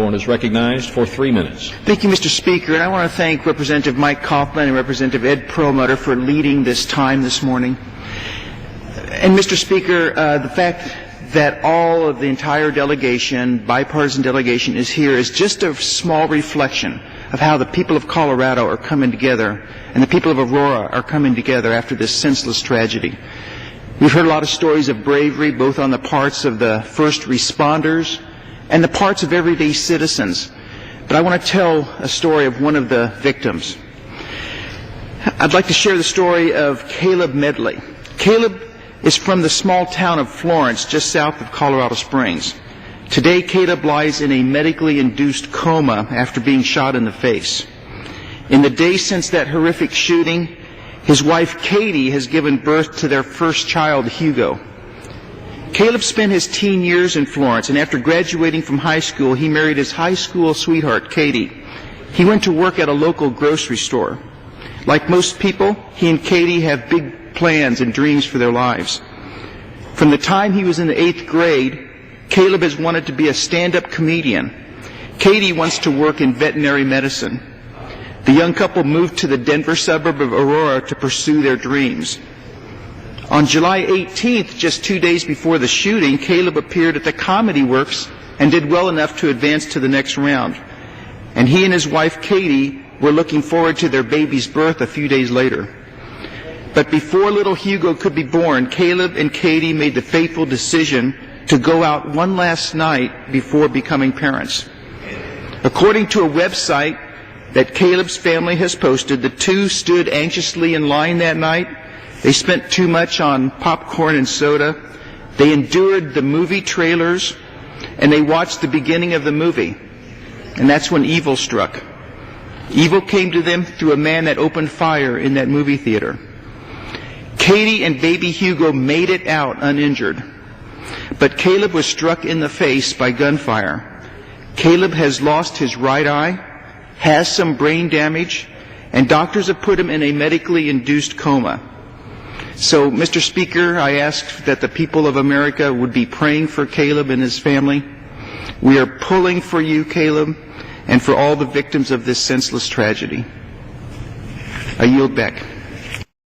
Lamborn is recognized for 3 minutes. Thank you, Mr. Speaker. And I want to thank Representative Mike Kaufman and Representative Ed Perlmutter for leading this time this morning. And Mr. Speaker, the fact that all of the entire delegation, bipartisan delegation, is here is just a small reflection of how the people of Colorado are coming together and the people of Aurora are coming together after this senseless tragedy. We've heard a lot of stories of bravery, both on the parts of the first responders and the parts of everyday citizens. But I want to tell a story of one of the victims. I'd like to share the story of Caleb Medley. Caleb is from the small town of Florence, just south of Colorado Springs. Today, Caleb lies in a medically induced coma after being shot in the face. In the days since that horrific shooting, his wife Katie has given birth to their first child, Hugo. Caleb spent his teen years in Florence, and after graduating from high school, he married his high school sweetheart, Katie. He went to work at a local grocery store. Like most people, he and Katie have big plans and dreams for their lives. From the time he was in the 8th grade, Caleb has wanted to be a stand-up comedian. Katie wants to work in veterinary medicine. The young couple moved to the Denver suburb of Aurora to pursue their dreams. On July 18th, just 2 days before the shooting, Caleb appeared at the Comedy Works and did well enough to advance to the next round. And he and his wife Katie were looking forward to their baby's birth a few days later. But before little Hugo could be born, Caleb and Katie made the fateful decision to go out one last night before becoming parents. According to a website that Caleb's family has posted, the two stood anxiously in line that night. They spent too much on popcorn and soda. They endured the movie trailers, and they watched the beginning of the movie. And that's when evil struck. Evil came to them through a man that opened fire in that movie theater. Katie and baby Hugo made it out uninjured. But Caleb was struck in the face by gunfire. Caleb has lost his right eye, has some brain damage, and doctors have put him in a medically induced coma. So, Mr. Speaker, I ask that the people of America would be praying for Caleb and his family. We are pulling for you, Caleb, and for all the victims of this senseless tragedy. I yield back.